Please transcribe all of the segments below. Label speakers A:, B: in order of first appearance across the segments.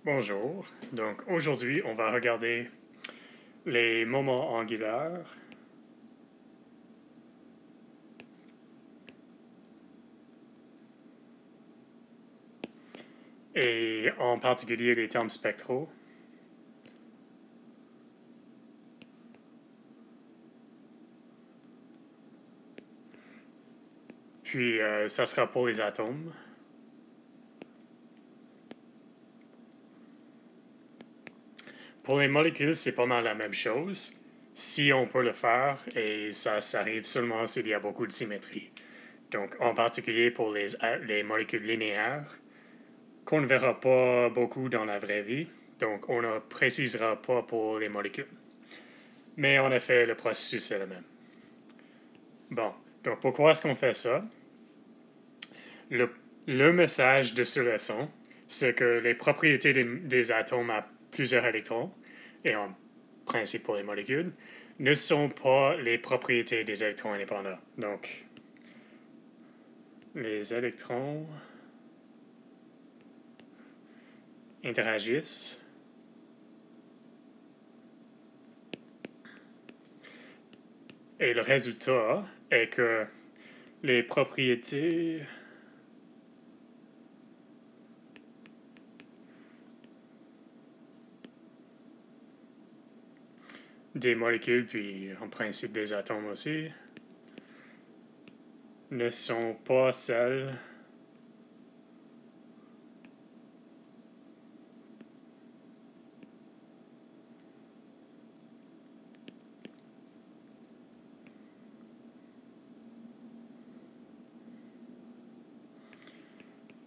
A: Bonjour. Donc aujourd'hui, on va regarder les moments angulaires et en particulier les termes spectraux. Puis ça sera pour les atomes. Pour les molécules, c'est pas mal la même chose. Si on peut le faire, et ça arrive seulement s'il y a beaucoup de symétrie. Donc en particulier pour les molécules linéaires, qu'on ne verra pas beaucoup dans la vraie vie. Donc on ne précisera pas pour les molécules. Mais en effet, le processus est le même. Bon, donc pourquoi est-ce qu'on fait ça? Le message de ce leçon, c'est que les propriétés des atomes à plusieurs électrons, et en principe pour les molécules, ne sont pas les propriétés des électrons indépendants. Donc, les électrons interagissent et le résultat est que les propriétés des molécules, puis en principe des atomes aussi, ne sont pas celles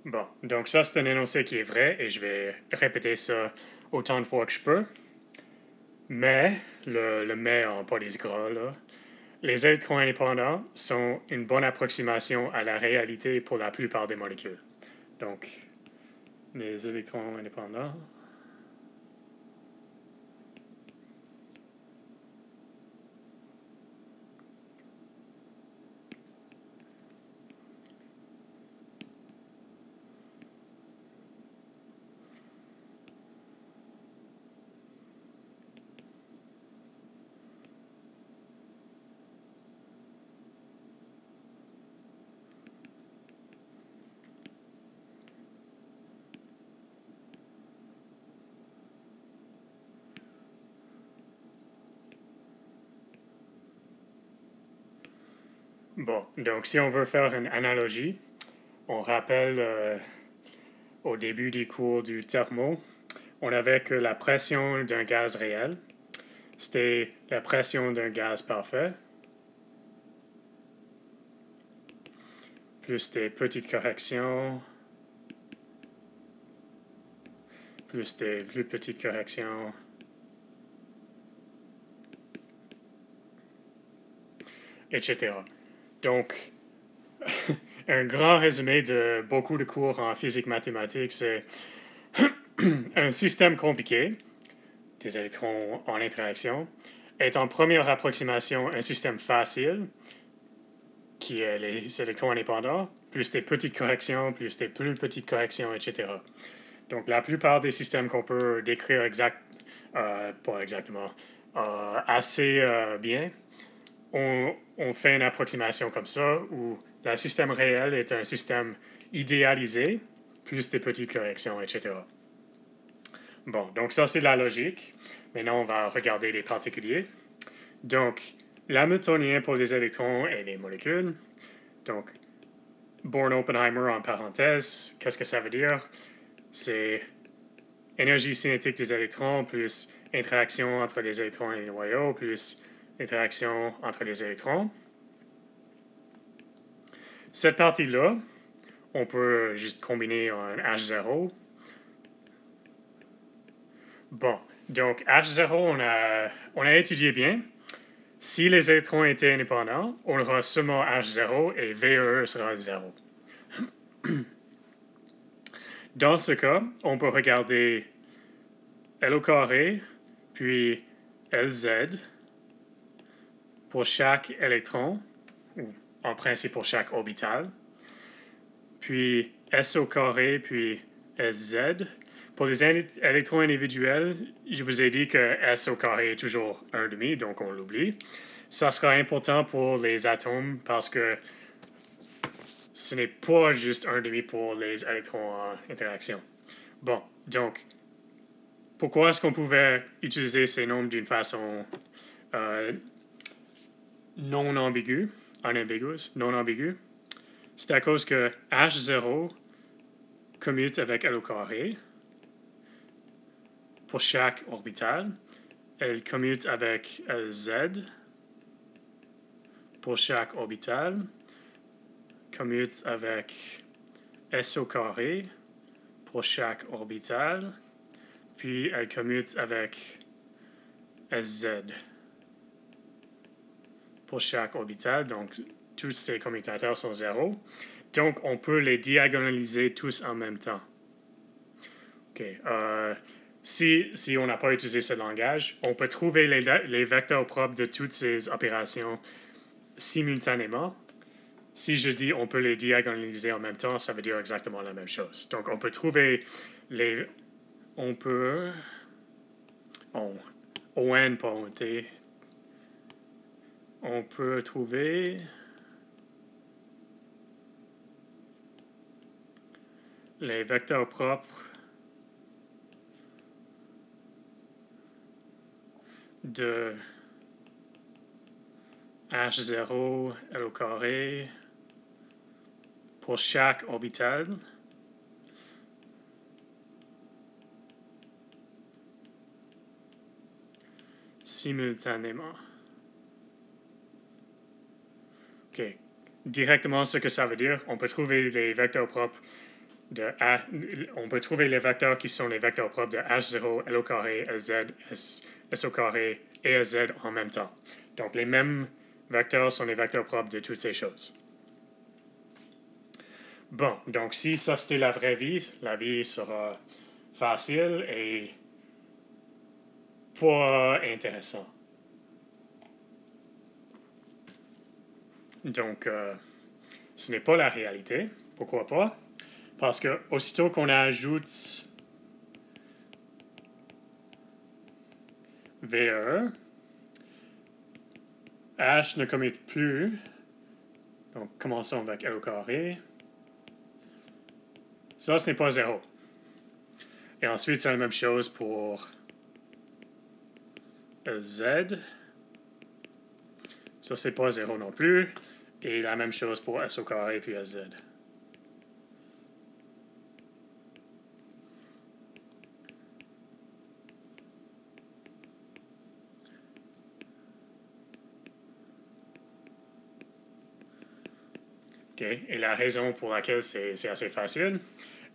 A: Bon, donc ça c'est un énoncé qui est vrai et je vais répéter ça autant de fois que je peux. Mais, le mais en police gras, là, les électrons indépendants sont une bonne approximation à la réalité pour la plupart des molécules. Donc, les électrons indépendants Bon, donc si on veut faire une analogie, on rappelle au début du cours du thermo, on avait que la pression d'un gaz réel, c'était la pression d'un gaz parfait, plus des petites corrections, plus des plus petites corrections, etc. Donc, un grand résumé de beaucoup de cours en physique mathématique, c'est un système compliqué, des électrons en interaction, est en première approximation un système facile, qui est les électrons indépendants, plus des petites corrections, plus des plus petites corrections, etc. Donc, la plupart des systèmes qu'on peut décrire pas exactement, assez bien, on fait une approximation comme ça, où le système réel est un système idéalisé, plus des petites corrections, etc. Bon, donc ça c'est la logique. Maintenant, on va regarder les particuliers. Donc, l'hamiltonien pour les électrons et les molécules. Donc, Born-Oppenheimer en parenthèse, qu'est-ce que ça veut dire? C'est énergie cinétique des électrons plus interaction entre les électrons et les noyaux plus interaction entre les électrons. Cette partie-là, on peut juste combiner en H0. Bon, donc H0, on a étudié bien. Si les électrons étaient indépendants, on aura seulement H0 et VE sera 0. Dans ce cas, on peut regarder L au carré, puis Lz pour chaque électron, ou en principe pour chaque orbital, puis S au carré, puis Sz Pour les électrons individuels, je vous ai dit que S au carré est toujours 1,5, donc on l'oublie. Ça sera important pour les atomes parce que ce n'est pas juste 1,5 pour les électrons en interaction. Bon, donc, pourquoi est-ce qu'on pouvait utiliser ces nombres d'une façon non ambiguë, non ambiguë? C'est à cause que H0 commute avec L au carré pour chaque orbital. Elle commute avec LZ pour chaque orbital. Commute avec S au carré pour chaque orbital. Puis elle commute avec SZ pour chaque orbital. Donc, tous ces commutateurs sont 0. Donc, on peut les diagonaliser tous en même temps. OK. Si on n'a pas utilisé ce langage, on peut trouver les vecteurs propres de toutes ces opérations simultanément. Si je dis on peut les diagonaliser en même temps, ça veut dire exactement la même chose. Donc, on peut trouver les... On peut... ON, pas ONT. On peut trouver... les vecteurs propres de H0, L au carré pour chaque orbital. Simultanément. OK. Directement, ce que ça veut dire, on peut trouver les vecteurs propres on peut trouver les vecteurs qui sont les vecteurs propres de H0, L au carré, LZ, S au carré et SZ en même temps. Donc, les mêmes vecteurs sont les vecteurs propres de toutes ces choses. Bon, donc si ça c'était la vie sera facile et pas intéressant. Donc, ce n'est pas la réalité. Pourquoi pas? Parce que aussitôt qu'on ajoute VE, H ne commute plus. Donc, commençons avec L au carré. Ça, ce n'est pas 0. Et ensuite, c'est la même chose pour Z. Ça, c'est pas 0 non plus. Et la même chose pour S au carré puis SZ. Okay. Et la raison pour laquelle c'est assez facile,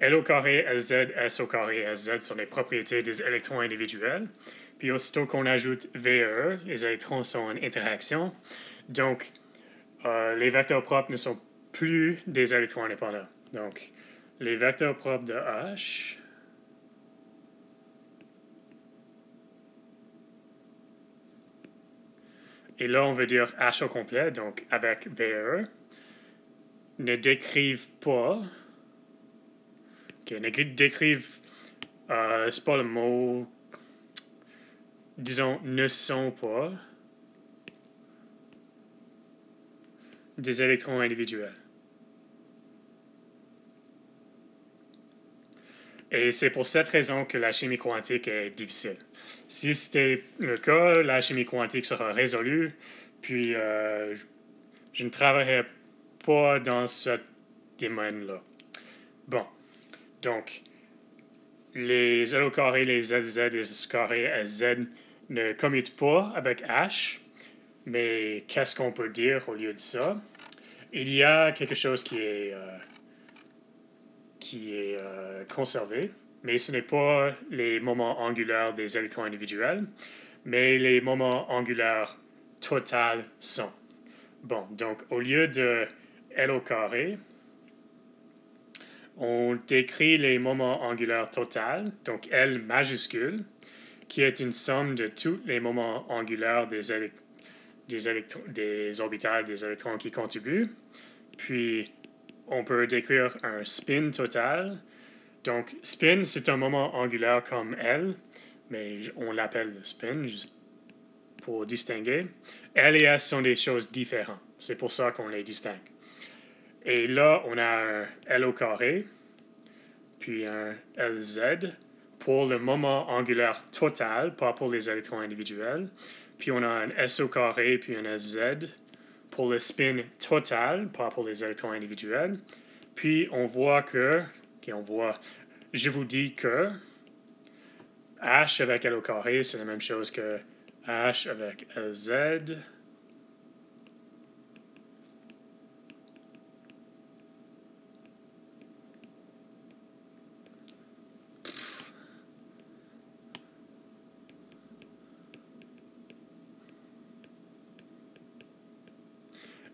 A: L au carré, LZ, S au carré, SZ sont les propriétés des électrons individuels. Puis aussitôt qu'on ajoute VE, les électrons sont en interaction. Donc, les vecteurs propres ne sont plus des électrons indépendants. Donc, les vecteurs propres de H et là, on veut dire H au complet, donc avec VE, ne décrivent pas, ne décrivent, c'est pas le mot, disons, ne sont pas des électrons individuels. Et c'est pour cette raison que la chimie quantique est difficile. Si c'était le cas, la chimie quantique sera résolue, puis je ne travaillerai pas dans ce domaine-là. Bon, donc, les L au carré, les LZ, les S au carré, SZ ne commutent pas avec H, mais qu'est-ce qu'on peut dire au lieu de ça? Il y a quelque chose qui est conservé, mais ce n'est pas les moments angulaires des électrons individuels, mais les moments angulaires total sont. Bon, donc au lieu de L au carré, on décrit les moments angulaires total, donc L majuscule, qui est une somme de tous les moments angulaires des orbitales des électrons qui contribuent. Puis, on peut décrire un spin total Donc, spin, c'est un moment angulaire comme L, mais on l'appelle le spin, juste pour distinguer. L et S sont des choses différentes. C'est pour ça qu'on les distingue. Et là, on a un L au carré, puis un Lz pour le moment angulaire total, pas pour les électrons individuels. Puis on a un S au carré, puis un Sz pour le spin total, pas pour les électrons individuels. Puis on voit que, je vous dis que H avec L au carré, c'est la même chose que H avec Lz.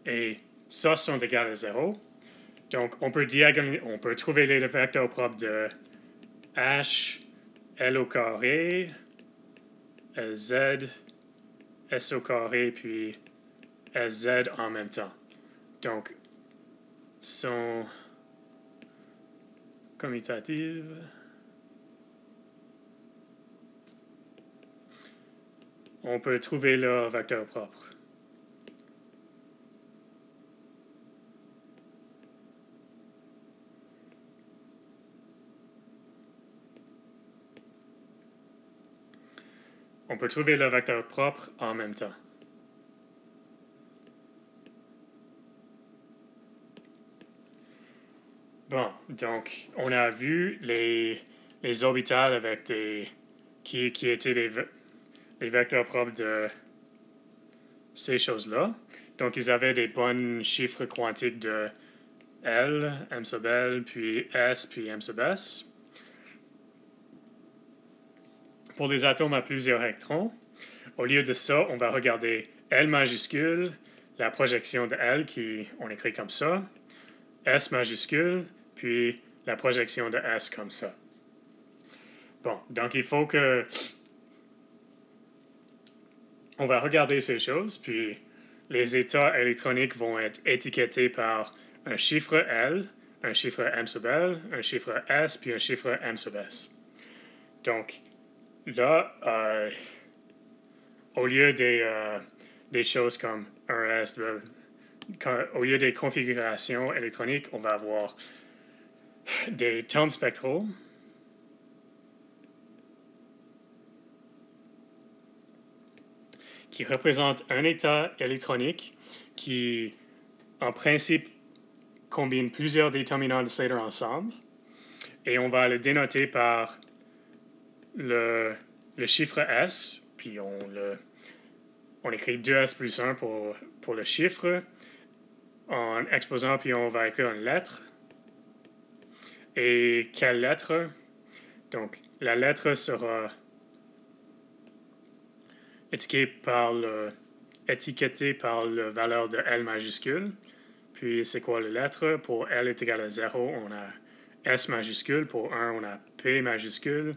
A: Et ça sont égales à 0. Donc, on peut trouver les vecteurs propres de H, L au carré, Z, S au carré, puis Sz en même temps. Donc, sont commutatives. On peut trouver leur vecteur propre. On peut trouver le vecteur propre en même temps. Bon, donc, on a vu les orbitales avec qui étaient les vecteurs propres de ces choses-là. Donc, ils avaient des bons chiffres quantiques de L, M sub L, puis S, puis M sub S. Pour les atomes à plusieurs électrons, au lieu de ça, on va regarder L majuscule, la projection de L on écrit comme ça, S majuscule, puis la projection de S comme ça. Bon, donc il faut que on va regarder ces choses, puis les états électroniques vont être étiquetés par un chiffre L, un chiffre M sub L, un chiffre S, puis un chiffre M sub S. Donc, là, au lieu des choses comme 1S, au lieu des configurations électroniques, on va avoir des termes spectraux qui représentent un état électronique qui, en principe, combine plusieurs déterminants de Slater ensemble. Et on va le dénoter par le chiffre S, puis on écrit 2S plus 1 pour le chiffre, en exposant, puis on va écrire une lettre. Et quelle lettre? Donc, la lettre sera étiquetée par la valeur de L majuscule. Puis, c'est quoi la lettre? Pour L est égal à 0, on a S majuscule. Pour 1, on a P majuscule.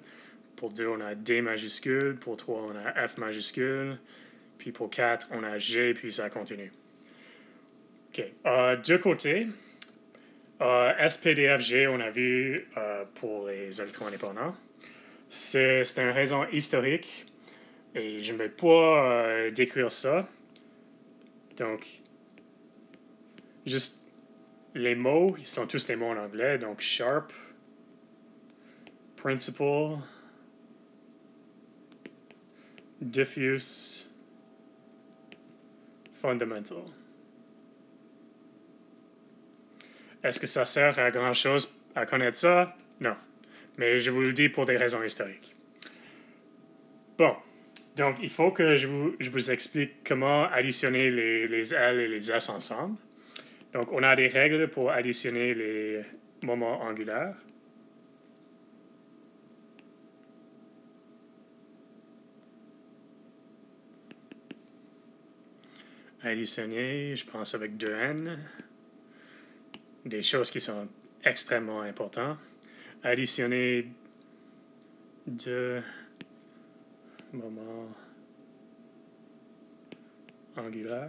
A: Pour 2, on a D majuscule. Pour 3, on a F majuscule. Puis pour 4, on a G, puis ça continue. OK. De côté, SPDFG, on a vu pour les électrons indépendants. C'est une raison historique et je ne vais pas décrire ça. Donc, juste les mots, ils sont tous les mots en anglais. Donc, sharp, principal, diffuse, fundamental. Est-ce que ça sert à grand-chose à connaître ça? Non. Mais je vous le dis pour des raisons historiques. Bon. Donc, il faut que je vous explique comment additionner les L et les S ensemble. Donc, on a des règles pour additionner les moments angulaires. Additionner, je pense avec 2N. Des choses qui sont extrêmement importantes. Additionner 2 moments angulaires.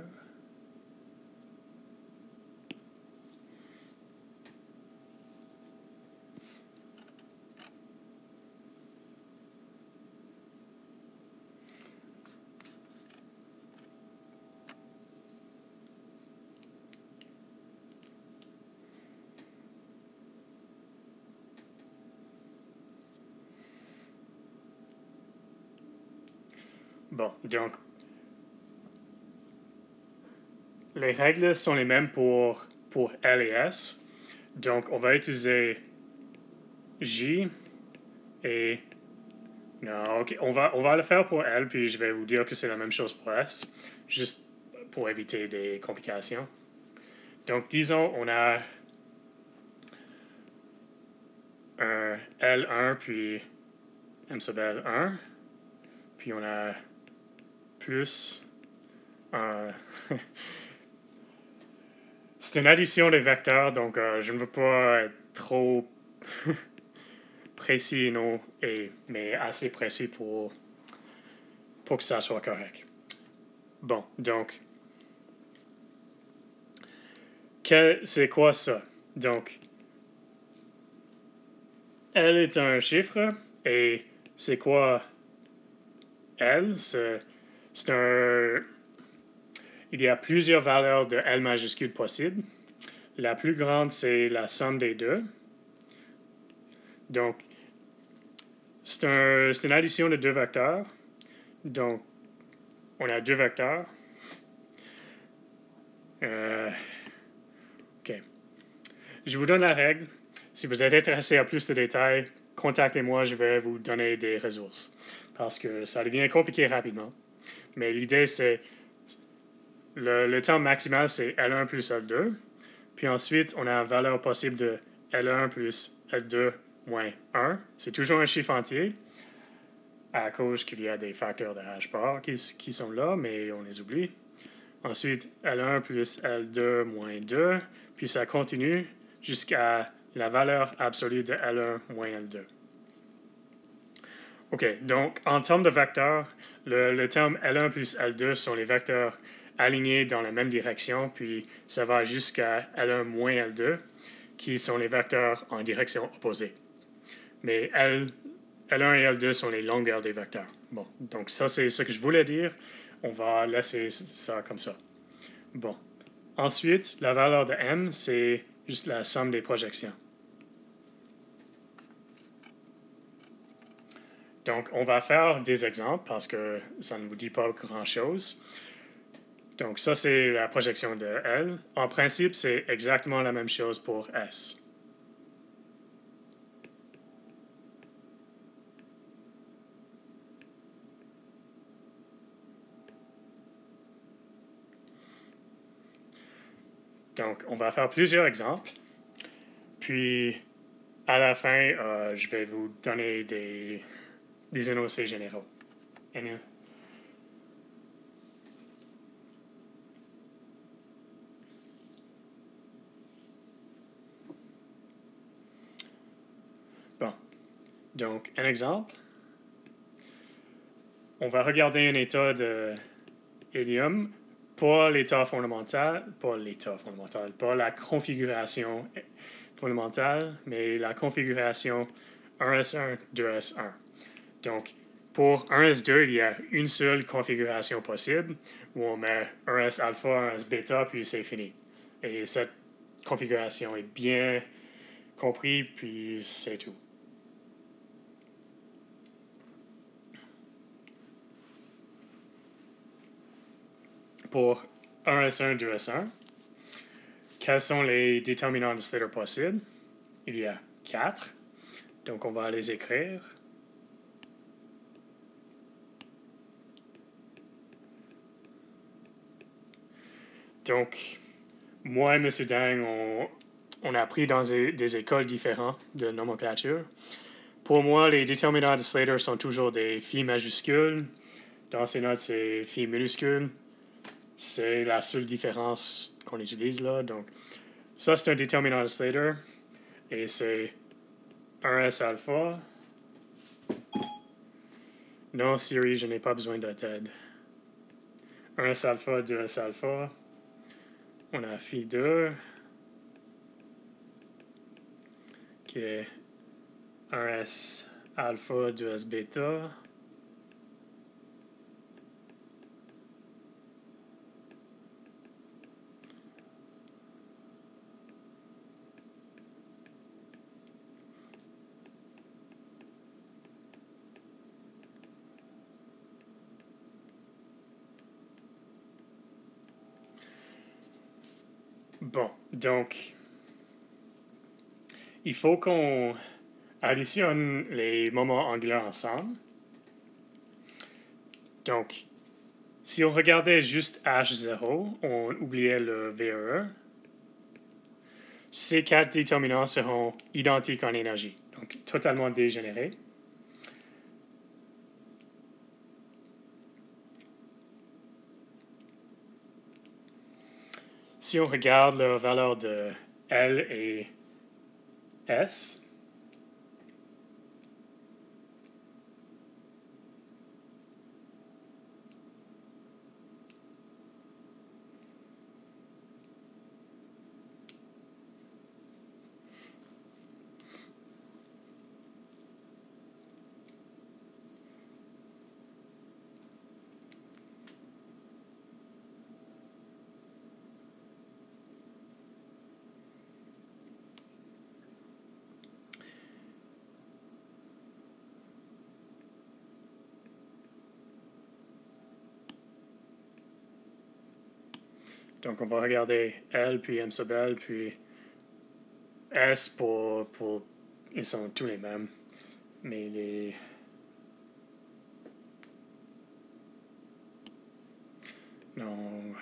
A: Bon, donc, les règles sont les mêmes pour L et S. Donc, on va utiliser J et... Non, ok, on va le faire pour L, puis je vais vous dire que c'est la même chose pour S, juste pour éviter des complications. Donc, disons, on a un L1, puis M sub L1, puis on a plus un... C'est une addition des vecteurs, donc je ne veux pas être trop précis, non, mais assez précis pour que ça soit correct. Bon, donc, c'est quoi ça? Donc, L est un chiffre, et c'est quoi L? C'est un... Il y a plusieurs valeurs de L majuscule possibles. La plus grande, c'est la somme des deux. Donc, c'est une addition de deux vecteurs. Donc, on a deux vecteurs. OK. Je vous donne la règle. Si vous êtes intéressé à plus de détails, contactez-moi, je vais vous donner des ressources. Parce que ça devient compliqué rapidement. Mais l'idée, c'est le temps maximal, c'est L1 plus L2. Puis ensuite, on a la valeur possible de L1 plus L2 moins 1. C'est toujours un chiffre entier, à cause qu'il y a des facteurs de h bar qui sont là, mais on les oublie. Ensuite, L1 plus L2 moins 2, puis ça continue jusqu'à la valeur absolue de L1 moins L2. OK, donc en termes de vecteurs, le terme L1 plus L2 sont les vecteurs alignés dans la même direction, puis ça va jusqu'à L1 moins L2, qui sont les vecteurs en direction opposée. Mais L1 et L2 sont les longueurs des vecteurs. Bon, donc ça c'est ce que je voulais dire. On va laisser ça comme ça. Bon. Ensuite, la valeur de M, c'est juste la somme des projections. Donc, on va faire des exemples parce que ça ne vous dit pas grand-chose. Donc, ça, c'est la projection de L. En principe, c'est exactement la même chose pour S. Donc, on va faire plusieurs exemples. Puis, à la fin, je vais vous donner des énoncés généraux. Bon. Donc, un exemple. On va regarder un état de hélium, pas l'état fondamental, pas la configuration fondamentale, mais la configuration 1S1, 2S1. Donc, pour 1S2, il y a une seule configuration possible où on met 1S alpha, 1S bêta, puis c'est fini. Et cette configuration est bien comprise, puis c'est tout. Pour 1S1, 2S1, quels sont les déterminants de Slater possibles? Il y a 4. Donc, on va les écrire. Donc, moi et M. Dang, on a appris dans des écoles différentes de nomenclature. Pour moi, les déterminants de Slater sont toujours des phi majuscules. Dans ces notes, c'est phi minuscule. C'est la seule différence qu'on utilise là. Donc, ça, c'est un déterminant de Slater. Et c'est 1S alpha. Non, Siri, je n'ai pas besoin de t'aide. 1S alpha, 2S alpha. On a phi 2. Qui est 1S alpha, 2S bêta. Bon, donc, il faut qu'on additionne les moments angulaires ensemble. Donc, si on regardait juste H0, on oubliait le VE1. Ces quatre déterminants seront identiques en énergie, donc totalement dégénérés. Si on regarde leur valeur de L et S, donc on va regarder L, puis M sub L, puis S pour ils sont tous les mêmes. Mais les... Non...